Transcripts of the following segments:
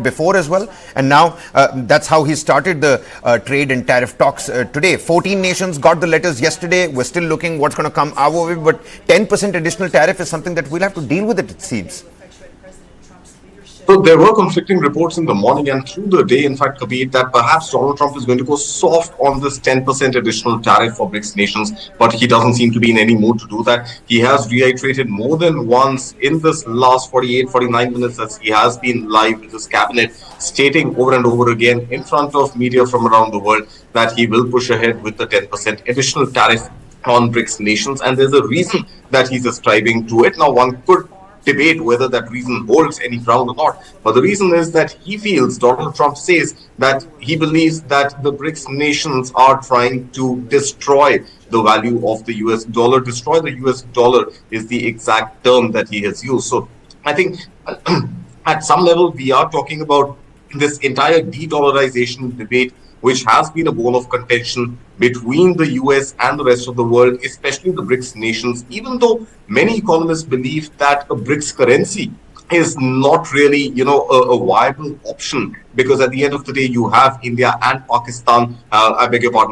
before as well, and now that's how he started the trade and tariff talks today. 14 nations got the letters yesterday. We're still looking what's going to come our way, but 10% additional tariff is something that we'll have to deal with it seems. So there were conflicting reports in the morning and through the day, in fact, Kabir, that perhaps Donald Trump is going to go soft on this 10% additional tariff for BRICS nations, but he doesn't seem to be in any mood to do that. He has reiterated more than once in this last 48, 49 minutes as he has been live with his cabinet, stating over and over again in front of media from around the world that he will push ahead with the 10% additional tariff on BRICS nations. And there's a reason that he's ascribing to it. Now, one could debate whether that reason holds any ground or not. But the reason is that he feels, Donald Trump says, that he believes that the BRICS nations are trying to destroy the value of the US dollar. Destroy the US dollar is the exact term that he has used. So I think at some level, we are talking about this entire de-dollarization debate, which has been a bone of contention between the US and the rest of the world, especially the BRICS nations, even though many economists believe that a BRICS currency is not really, a viable option, because at the end of the day, you have India and Pakistan,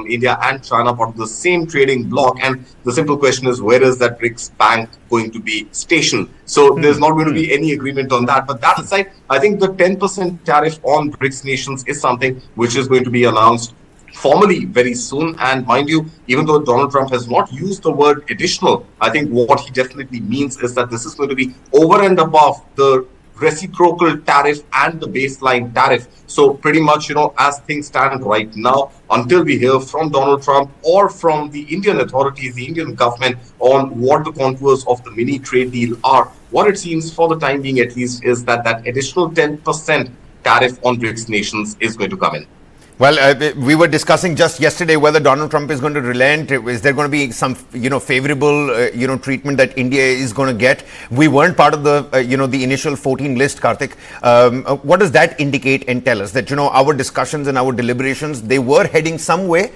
India and China part of the same trading bloc. And the simple question is, where is that BRICS bank going to be stationed? So there's not going to be any agreement on that. But that aside, I think the 10% tariff on BRICS nations is something which is going to be announced formally very soon. And mind you, even though Donald Trump has not used the word additional, I think what he definitely means is that this is going to be over and above the reciprocal tariff and the baseline tariff. So pretty much, as things stand right now, until we hear from Donald Trump or from the Indian authorities, the Indian government, on what the contours of the mini trade deal are, what it seems for the time being at least is that that additional 10% tariff on BRICS nations is going to come in. Well, we were discussing just yesterday whether Donald Trump is going to relent. Is there going to be some, favorable, treatment that India is going to get? We weren't part of the, the initial 14 list, Karthik. What does that indicate and tell us? That, our discussions and our deliberations, they were heading some way?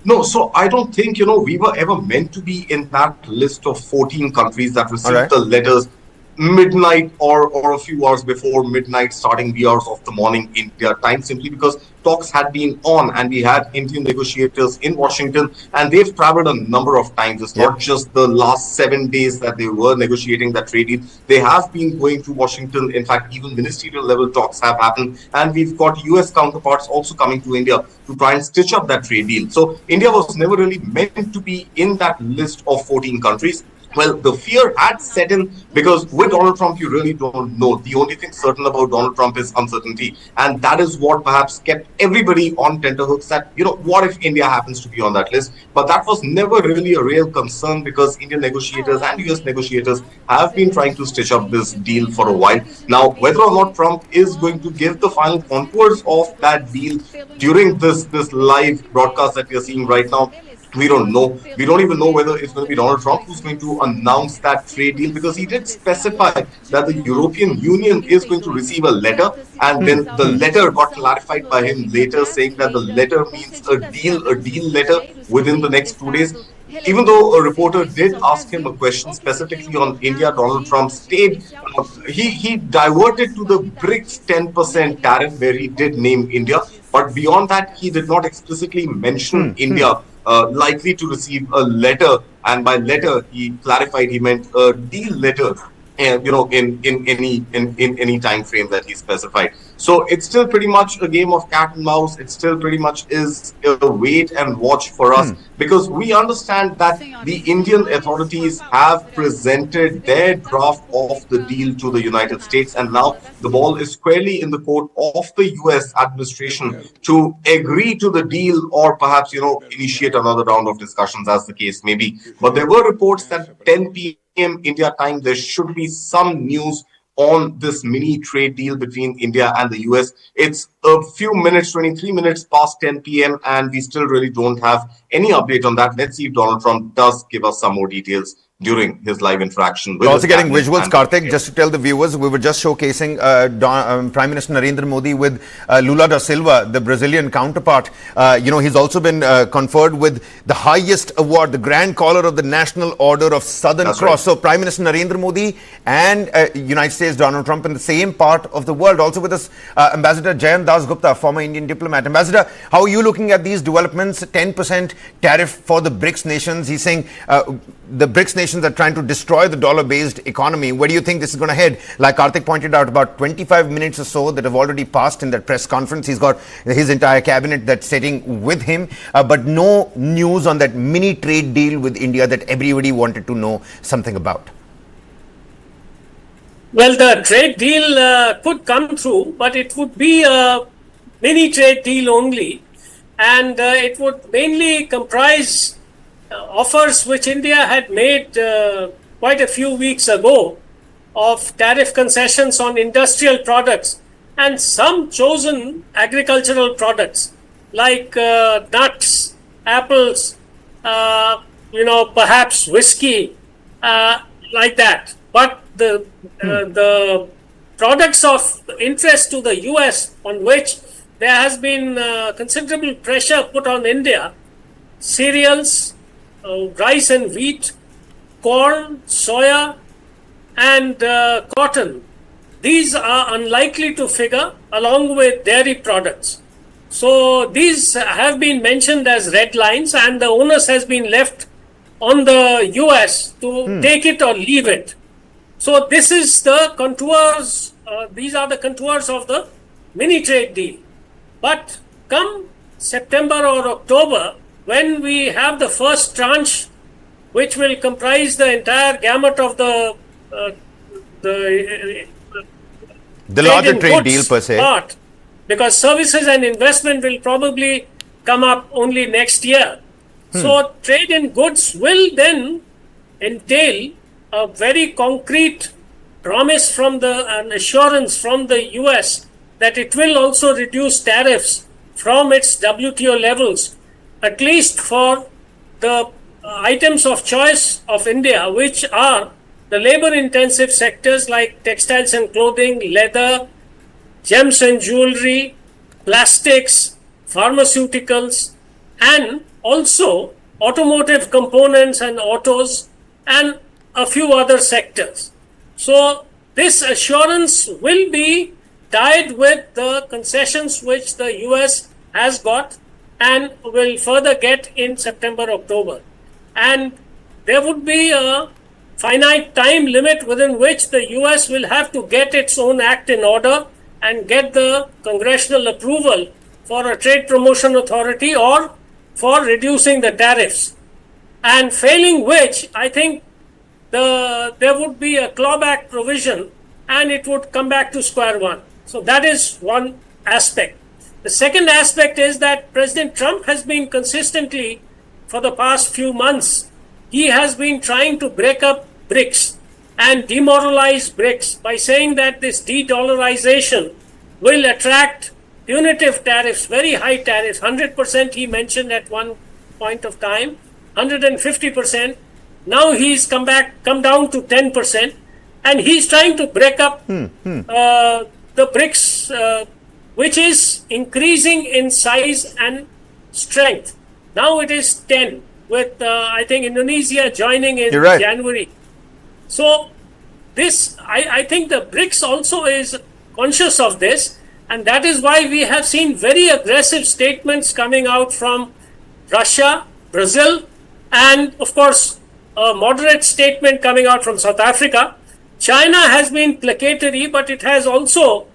No, so I don't think, we were ever meant to be in that list of 14 countries that received the letters midnight or a few hours before midnight, starting the hours of the morning India time, simply because talks had been on and we had Indian negotiators in Washington and they've traveled a number of times. It's not just the last 7 days that they were negotiating that trade deal. They have been going to Washington. In fact, even ministerial level talks have happened, and we've got US counterparts also coming to India to try and stitch up that trade deal. So India was never really meant to be in that list of 14 countries. Well, the fear had set in because with Donald Trump, you really don't know. The only thing certain about Donald Trump is uncertainty. And that is what perhaps kept everybody on tenterhooks that, what if India happens to be on that list? But that was never really a real concern because Indian negotiators and US negotiators have been trying to stitch up this deal for a while. Now, whether or not Trump is going to give the final contours of that deal during this live broadcast that we are seeing right now, we don't know. We don't even know whether it's going to be Donald Trump who's going to announce that trade deal, because he did specify that the European Union is going to receive a letter, and then the letter got clarified by him later, saying that the letter means a deal letter within the next 2 days. Even though a reporter did ask him a question specifically on India, Donald Trump stayed. He diverted to the BRICS 10% tariff where he did name India. But beyond that, he did not explicitly mention India likely to receive a letter. And by letter, he clarified he meant a deal letter. In any time frame that he specified. So it's still pretty much a game of cat and mouse. It still pretty much is a wait and watch for us, because we understand that the Indian authorities have presented their draft of the deal to the United States, and now the ball is squarely in the court of the US administration to agree to the deal or perhaps, initiate another round of discussions as the case may be. But there were reports that 10 p.m. India time, there should be some news on this mini trade deal between India and the US. It's a few minutes, 23 minutes past 10 p.m. and we still really don't have any update on that. Let's see if Donald Trump does give us some more details during his live interaction with We're also his getting cabinet visuals, and Karthik, just to tell the viewers, we were just showcasing Prime Minister Narendra Modi with Lula da Silva, the Brazilian counterpart. He's also been conferred with the highest award, the Grand Collar of the National Order of Southern That's Cross. right. So Prime Minister Narendra Modi and United States Donald Trump in the same part of the world. Also with us, Ambassador Jayant Das Gupta, former Indian diplomat. Ambassador, how are you looking at these developments? 10% tariff for the BRICS nations. He's saying the BRICS nations are trying to destroy the dollar-based economy. Where do you think this is going to head? Like Karthik pointed out, about 25 minutes or so that have already passed in that press conference. He's got his entire cabinet that's sitting with him, but no news on that mini trade deal with India that everybody wanted to know something about. Well, the trade deal could come through, but it would be a mini trade deal only, and it would mainly comprise offers which India had made quite a few weeks ago of tariff concessions on industrial products and some chosen agricultural products like nuts, apples, perhaps whiskey, like that. But the products of interest to the US on which there has been considerable pressure put on India, cereals, rice and wheat, corn, soya, and cotton. These are unlikely to figure along with dairy products. So these have been mentioned as red lines, and the onus has been left on the US to take it or leave it. So this is the contours, these are the contours of the mini trade deal. But come September or October, when we have the first tranche, which will comprise the entire gamut of the larger trade deal per se. Part, because services and investment will probably come up only next year. So trade in goods will then entail a very concrete promise from an assurance from the US that it will also reduce tariffs from its WTO levels, at least for the items of choice of India, which are the labor-intensive sectors like textiles and clothing, leather, gems and jewelry, plastics, pharmaceuticals, and also automotive components and autos, and a few other sectors. So this assurance will be tied with the concessions which the US has got and will further get in September, October. And there would be a finite time limit within which the US will have to get its own act in order and get the congressional approval for a trade promotion authority or for reducing the tariffs. And failing which, I think there would be a clawback provision and it would come back to square one. So that is one aspect. The second aspect is that President Trump has been consistently, for the past few months, he has been trying to break up BRICS and demoralize BRICS by saying that this de-dollarization will attract punitive tariffs, very high tariffs, 100% he mentioned at one point of time, 150%. Now he's come down to 10%, and he's trying to break up the BRICS, which is increasing in size and strength. Now it is 10, with I think Indonesia joining in January. So this, I think the BRICS also is conscious of this, and that is why we have seen very aggressive statements coming out from Russia, Brazil, and of course a moderate statement coming out from South Africa. China has been placatory, but it has also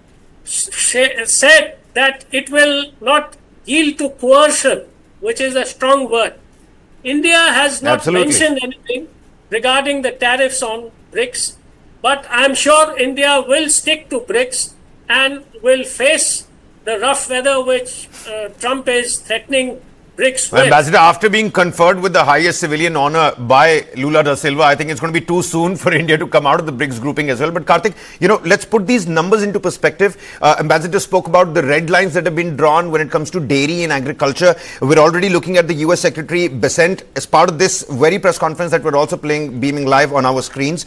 said that it will not yield to coercion, which is a strong word. India has not mentioned anything regarding the tariffs on BRICS, but I'm sure India will stick to BRICS and will face the rough weather which Trump is threatening BRICS Well, with. Ambassador, after being conferred with the highest civilian honor by Lula da Silva, I think it's going to be too soon for India to come out of the BRICS grouping as well. But Karthik, let's put these numbers into perspective. Ambassador spoke about the red lines that have been drawn when it comes to dairy and agriculture. We're already looking at the US Secretary Besant as part of this very press conference that we're also beaming live on our screens.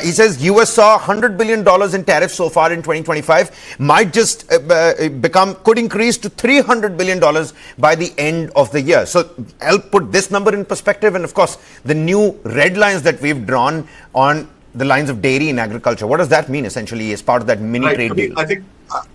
He says US saw $100 billion in tariffs so far in 2025, might just could increase to $300 billion by the end of the year. So help put this number in perspective, and of course the new red lines that we've drawn on the lines of dairy and agriculture. What does that mean essentially as part of that mini trade deal?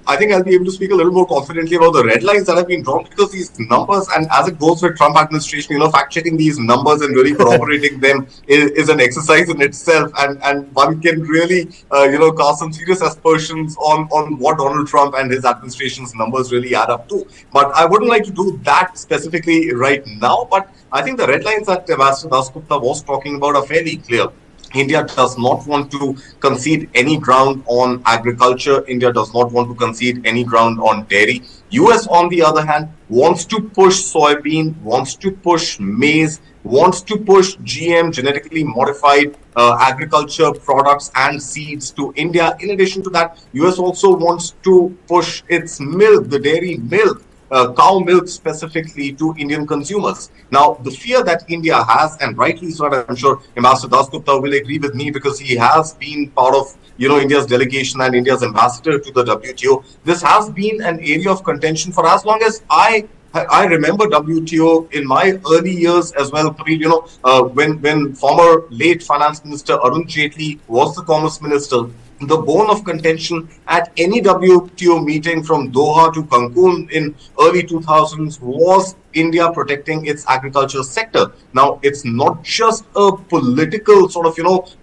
I think I'll be able to speak a little more confidently about the red lines that have been drawn, because these numbers, and as it goes with Trump administration, fact checking these numbers and really corroborating them is an exercise in itself, and one can really cast some serious aspersions on what Donald Trump and his administration's numbers really add up to. But I wouldn't like to do that specifically right now. But I think the red lines that Ambassador Dasgupta was talking about are fairly clear. India does not want to concede any ground on agriculture. India does not want to concede any ground on dairy. US, on the other hand, wants to push soybean, wants to push maize, wants to push GM, genetically modified agriculture products and seeds to India. In addition to that, US also wants to push its milk, the dairy milk, cow milk specifically, to Indian consumers. Now, the fear that India has, and rightly so, I'm sure Ambassador Dasgupta will agree with me because he has been part of India's delegation and India's ambassador to the WTO. This has been an area of contention for as long as I remember WTO in my early years as well. When former late Finance Minister Arun Jaitley was the Commerce Minister, the bone of contention at any WTO meeting from Doha to Cancun in early 2000s was India protecting its agriculture sector. Now, it's not just a political sort of,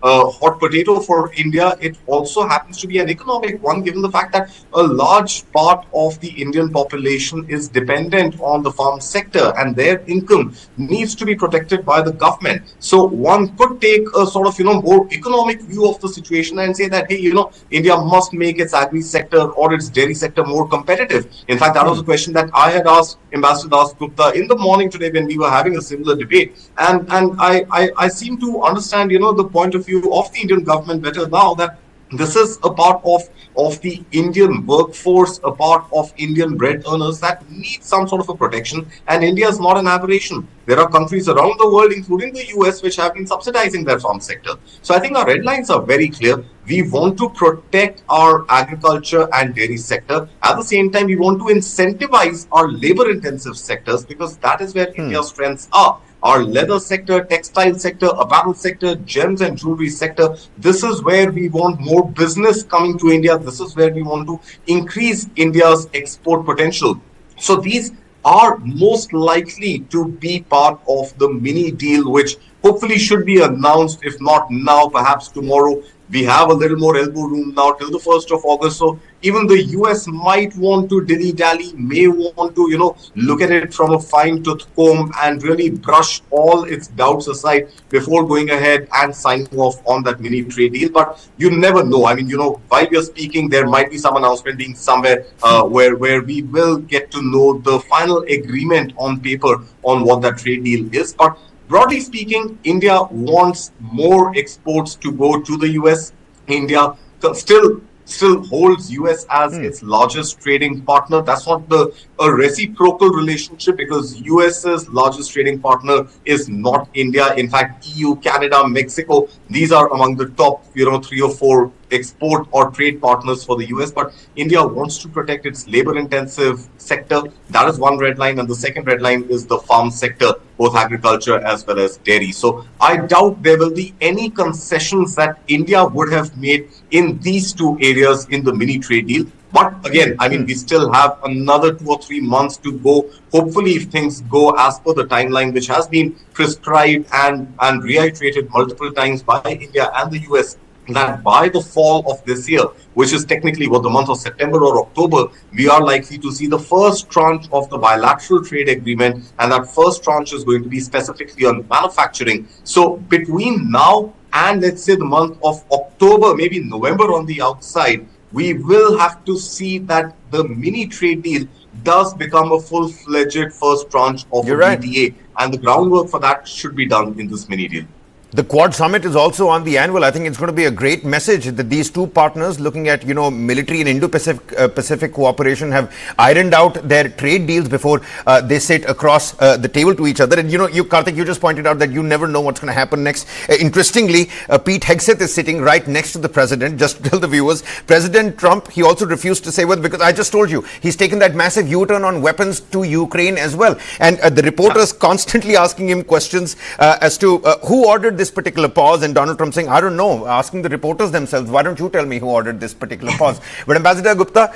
hot potato for India. It also happens to be an economic one, given the fact that a large part of the Indian population is dependent on the farm sector, and their income needs to be protected by the government. So one could take a sort of, more economic view of the situation and say that, hey, India must make its agri sector or its dairy sector more competitive. In fact, that was a question that I had asked Ambassador Dasgupta in the morning today when we were having a similar debate, and I seem to understand the point of view of the Indian government better now, that this is a part of the Indian workforce, a part of Indian bread earners that need some sort of a protection, and India is not an aberration. There are countries around the world, including the US, which have been subsidizing their farm sector. So I think our red lines are very clear. We want to protect our agriculture and dairy sector. At the same time, we want to incentivize our labor-intensive sectors, because that is where India's strengths are. Our leather sector, textile sector, apparel sector, gems and jewelry sector. This is where we want more business coming to India. This is where we want to increase India's export potential. So these are most likely to be part of the mini deal, which hopefully should be announced, if not now, perhaps tomorrow. We have a little more elbow room now till the 1st of August. So even the US might want to dilly-dally, may want to, look at it from a fine-tooth comb and really brush all its doubts aside before going ahead and signing off on that mini trade deal. But you never know. I mean, while we are speaking, there might be some announcement being somewhere where we will get to know the final agreement on paper on what that trade deal is. But broadly speaking, India wants more exports to go to the US. India still holds US as its largest trading partner. That's not a reciprocal relationship, because US's largest trading partner is not India. In fact, EU, Canada, Mexico, these are among the top 3 or 4 export or trade partners for the US. But India wants to protect its labor-intensive sector. That is one red line. And the second red line is the farm sector, both agriculture as well as dairy. So I doubt there will be any concessions that India would have made in these two areas in the mini trade deal. But again, I mean, we still have another 2 or 3 months to go. Hopefully, if things go as per the timeline, which has been prescribed and reiterated multiple times by India and the US, that by the fall of this year, which is technically the month of September or October, we are likely to see the first tranche of the bilateral trade agreement, and that first tranche is going to be specifically on manufacturing. So between now and let's say the month of October, maybe November on the outside, we will have to see that the mini trade deal does become a full-fledged first tranche of You're a right. BTA. And the groundwork for that should be done in this mini deal. The Quad Summit is also on the annual. I think it's going to be a great message that these two partners looking at, military and Indo-Pacific Pacific cooperation have ironed out their trade deals before they sit across the table to each other. And, Karthik, you just pointed out that you never know what's going to happen next. Interestingly, Pete Hegseth is sitting right next to the president. Just to tell the viewers, President Trump, he also refused to say whether, because I just told you, he's taken that massive U-turn on weapons to Ukraine as well. And the reporters constantly asking him questions as to who ordered this particular pause, and Donald Trump saying, I don't know, asking the reporters themselves, why don't you tell me who ordered this particular pause? But Ambassador Gupta,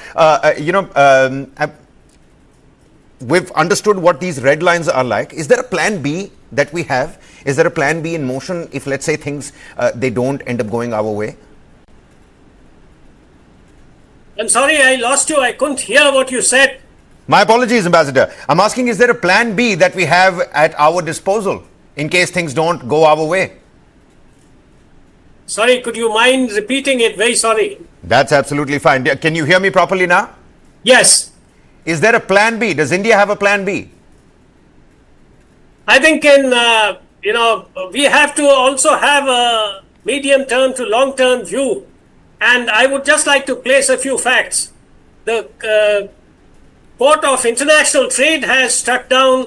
we've understood what these red lines are like. Is there a plan B that we have? Is there a plan B in motion if, let's say, things, they don't end up going our way? I'm sorry, I lost you. I couldn't hear what you said. My apologies, Ambassador. I'm asking, is there a plan B that we have at our disposal in case things don't go our way? Sorry, could you mind repeating it? Very sorry. That's absolutely fine. Can you hear me properly now? Yes. Is there a plan B? Does India have a plan B? I think we have to also have a medium-term to long-term view. And I would just like to place a few facts. The Court of International Trade has struck down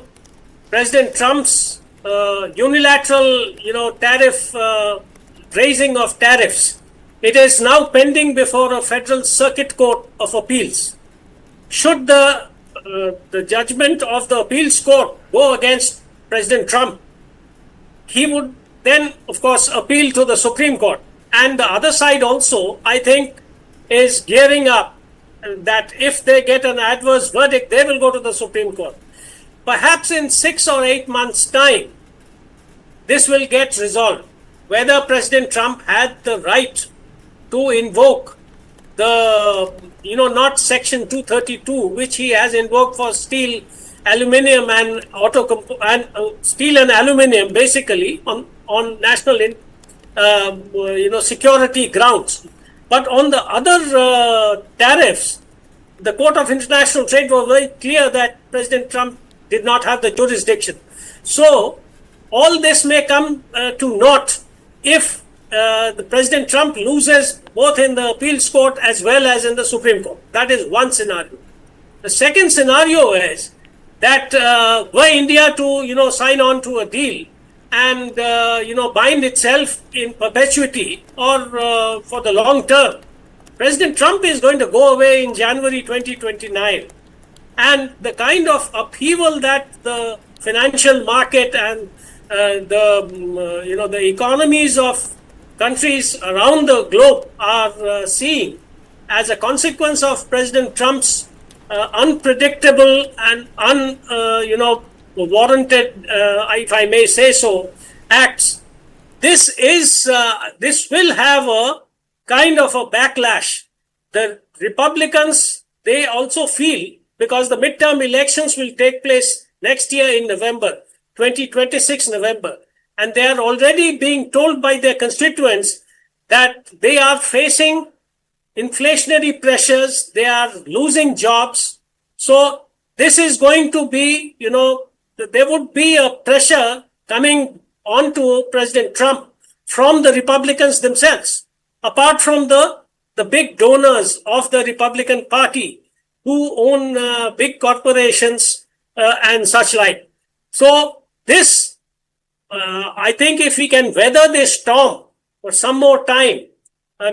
President Trump's unilateral, tariff raising of tariffs. It is now pending before a federal circuit court of appeals. Should the judgment of the appeals court go against President Trump, he would then, of course, appeal to the Supreme Court. And the other side also, I think, is gearing up that if they get an adverse verdict, they will go to the Supreme Court. Perhaps in 6 or 8 months' time, this will get resolved. Whether President Trump had the right to invoke the, not Section 232, which he has invoked for steel, aluminium, and steel and aluminium, basically on national, security grounds. But on the other tariffs, the Court of International Trade was very clear that President Trump did not have the jurisdiction. So all this may come to naught if the President Trump loses both in the appeals court as well as in the Supreme Court. That is one scenario. The second scenario is that were India to sign on to a deal and bind itself in perpetuity or for the long term, President Trump is going to go away in January 2029, and the kind of upheaval that the financial market and the economies of countries around the globe are seeing as a consequence of President Trump's unpredictable and warranted, if I may say so, acts. This will have a kind of a backlash. The Republicans, they also feel, because the midterm elections will take place next year in November, 2026 November, and they are already being told by their constituents that they are facing inflationary pressures, they are losing jobs. So this is going to be, there would be a pressure coming onto President Trump from the Republicans themselves, apart from the big donors of the Republican Party who own big corporations and such like. So this, I think if we can weather this storm for some more time,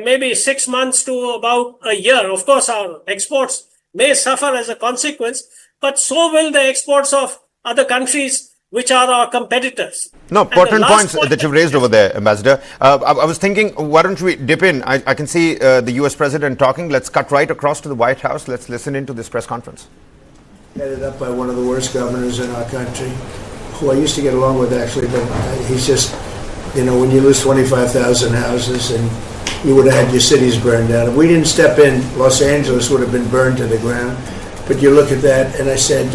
maybe 6 months to about a year, of course our exports may suffer as a consequence, but so will the exports of other countries which are our competitors. No, pertinent points that you've raised over there, Ambassador. I was thinking, why don't we dip in? I can see the US President talking. Let's cut right across to the White House. Let's listen into this press conference. Headed up by one of the worst governors in our country, who I used to get along with actually, but he's just, when you lose 25,000 houses and you would have had your cities burned down. If we didn't step in, Los Angeles would have been burned to the ground. But you look at that, and I said,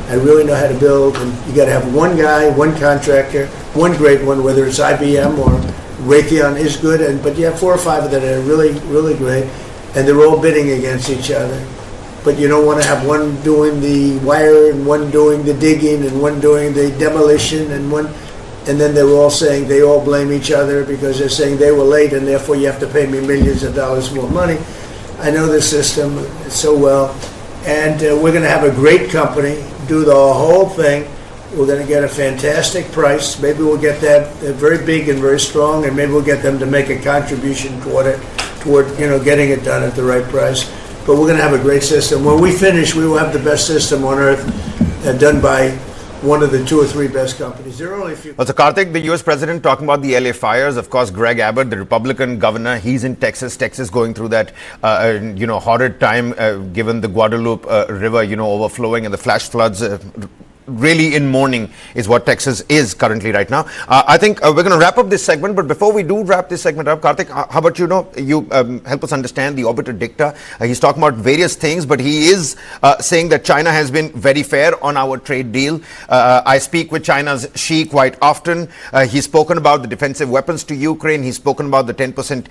I really know how to build, and you got to have one guy, one contractor, one great one, whether it's IBM or Raytheon is good, but you have 4 or 5 that are really, really great, and they're all bidding against each other. but you don't want to have one doing the wire and one doing the digging and one doing the demolition and then they were all saying they all blame each other because they're saying they were late and therefore you have to pay me millions of dollars more money. I know the system so well, and we're going to have a great company do the whole thing. We're going to get a fantastic price. Maybe we'll get that very big and very strong, and maybe we'll get them to make a contribution toward getting it done at the right price. But we're going to have a great system. When we finish, we will have the best system on earth, done by one of the 2 or 3 best companies. There are only a few. Well, so Karthik, the US president talking about the LA fires. Of course, Greg Abbott, the Republican governor, he's in Texas. Texas going through that, horrid time given the Guadalupe River, overflowing and the flash floods. Really in mourning is what Texas is currently right now. I think we're going to wrap up this segment, but before we do wrap this segment up, Karthik, how about you help us understand the obiter dicta? He's talking about various things, but he is saying that China has been very fair on our trade deal. I speak with China's Xi quite often. He's spoken about the defensive weapons to Ukraine. He's spoken about the 10%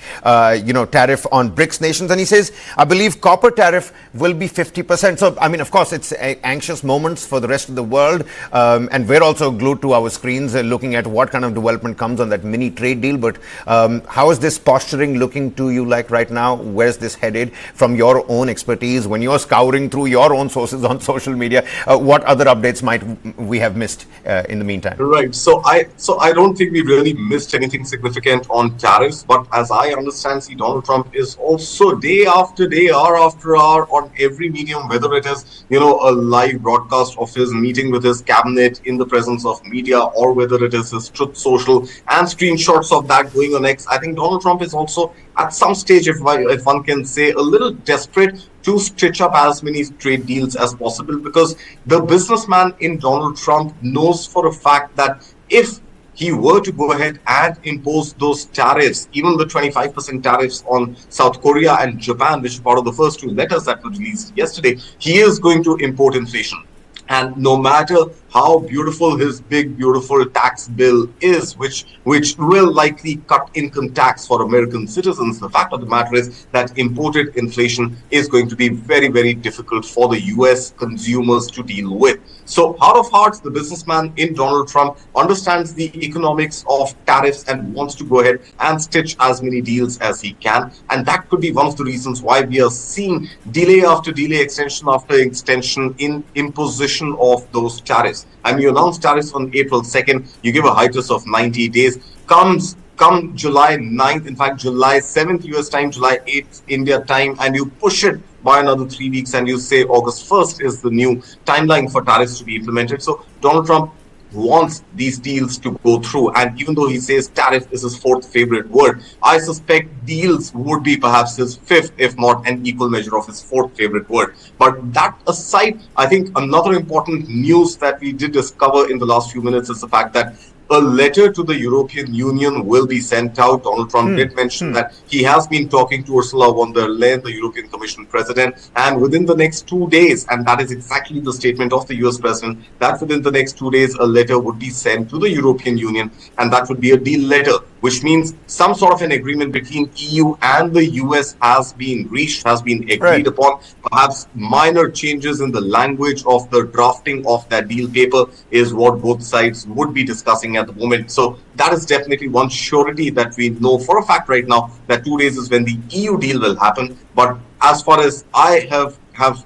tariff on BRICS nations, and he says, I believe copper tariff will be 50%. So, I mean, of course, it's anxious moments for the rest of the world. And we're also glued to our screens looking at what kind of development comes on that mini trade deal. But how is this posturing looking to you like right now? Where's this headed from your own expertise? When you're scouring through your own sources on social media, what other updates might we have missed in the meantime? Right. So I don't think we really missed anything significant on tariffs. But as I understand, Donald Trump is also day after day, hour after hour on every medium, whether it is, a live broadcast of his meeting with his cabinet in the presence of media, or whether it is his Truth Social and screenshots of that going on X. I think Donald Trump is also at some stage, if one can say, a little desperate to stitch up as many trade deals as possible, because the businessman in Donald Trump knows for a fact that if he were to go ahead and impose those tariffs, even the 25% tariffs on South Korea and Japan, which are part of the first 2 letters that were released yesterday, he is going to import inflation. And no matter how beautiful his big, beautiful tax bill is, which will likely cut income tax for American citizens, the fact of the matter is that imported inflation is going to be very, very difficult for the US consumers to deal with. So heart of hearts, the businessman in Donald Trump understands the economics of tariffs and wants to go ahead and stitch as many deals as he can. And that could be one of the reasons why we are seeing delay after delay, extension after extension in imposition of those tariffs. And you announce tariffs on April 2nd, you give a hiatus of 90 days. Come July 9th, in fact, July 7th US time, July 8th India time, and you push it by another 3 weeks and you say August 1st is the new timeline for tariffs to be implemented. So Donald Trump wants these deals to go through. And even though he says tariff is his 4th favorite word, I suspect deals would be perhaps his 5th, if not an equal measure of his 4th favorite word. But that aside, I think another important news that we did discover in the last few minutes is the fact that a letter to the European Union will be sent out. Donald Trump did mention that he has been talking to Ursula von der Leyen, the European Commission president, and within the next 2 days, and that is exactly the statement of the US president, that within the next 2 days, a letter would be sent to the European Union, and that would be a deal letter, which means some sort of an agreement between EU and the US has been reached, has been agreed upon. Perhaps minor changes in the language of the drafting of that deal paper is what both sides would be discussing at the moment. So that is definitely one surety that we know for a fact right now, that 2 days is when the EU deal will happen. But as far as I have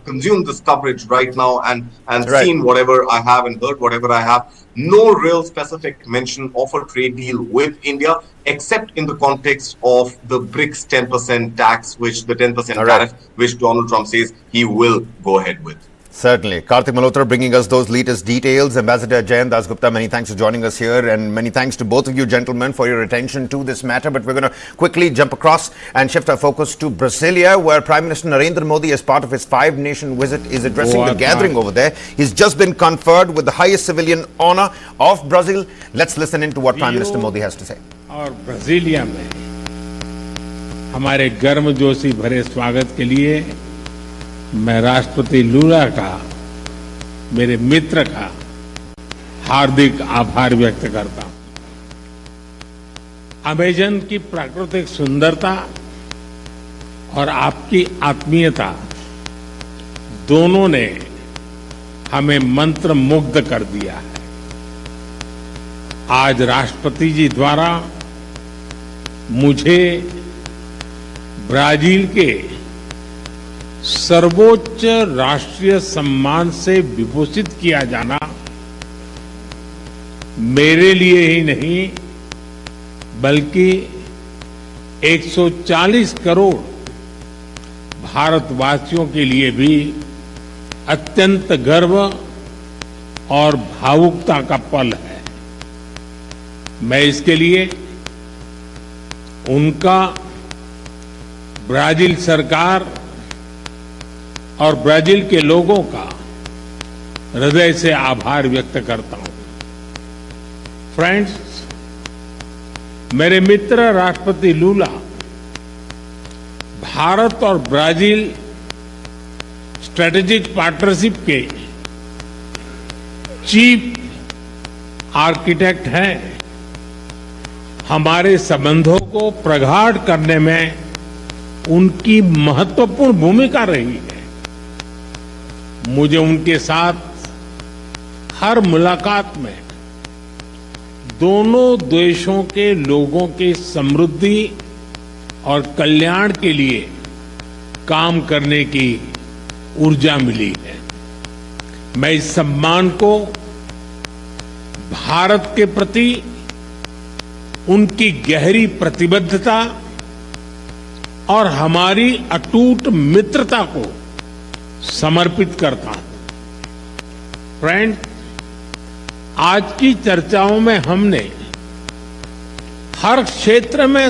consumed this coverage right now and seen whatever I have and heard whatever I have, no real specific mention of a trade deal with India, except in the context of the BRICS 10% tax, which the 10% tariff, which Donald Trump says he will go ahead with. Certainly. Karthik Malhotra bringing us those latest details. Ambassador Jayant Dasgupta, many thanks for joining us here, and many thanks to both of you gentlemen for your attention to this matter. But we're going to quickly jump across and shift our focus to Brasilia, where Prime Minister Narendra Modi, as part of his 5-nation visit, is addressing the gathering over there. He's just been conferred with the highest civilian honor of Brazil. Let's listen into what Prime Minister Modi has to say. और Brasilia में हमारे गर्मजोशी भरे स्वागत के लिए मैं राष्ट्रपति लूला का, मेरे मित्र का हार्दिक आभार व्यक्त करता हूं। अमेजन की प्राकृतिक सुंदरता और आपकी आत्मीयता दोनों ने हमें मंत्र मुग्ध कर दिया है। आज राष्ट्रपति जी द्वारा मुझे ब्राजील के सर्वोच्च राष्ट्रीय सम्मान से विभूषित किया जाना मेरे लिए ही नहीं बल्कि 140 करोड़ भारतवासियों के लिए भी अत्यंत गर्व और भावुकता का पल है। मैं इसके लिए उनका, ब्राजील सरकार और ब्राजील के लोगों का हृदय से आभार व्यक्त करता हूं। फ्रेंड्स, मेरे मित्र राष्ट्रपति लूला भारत और ब्राजील स्ट्रेटेजिक पार्टनरशिप के चीफ आर्किटेक्ट हैं। हमारे संबंधों को प्रगाढ़ करने में उनकी महत्वपूर्ण भूमिका रही है। मुझे उनके साथ हर मुलाकात में दोनों देशों के लोगों की समृद्धि और कल्याण के लिए काम करने की ऊर्जा मिली है। मैं इस सम्मान को भारत के प्रति उनकी गहरी प्रतिबद्धता और हमारी अटूट मित्रता को समर्पित करता हूं। फ्रेंड, आज की चर्चाओं में हमने हर क्षेत्र में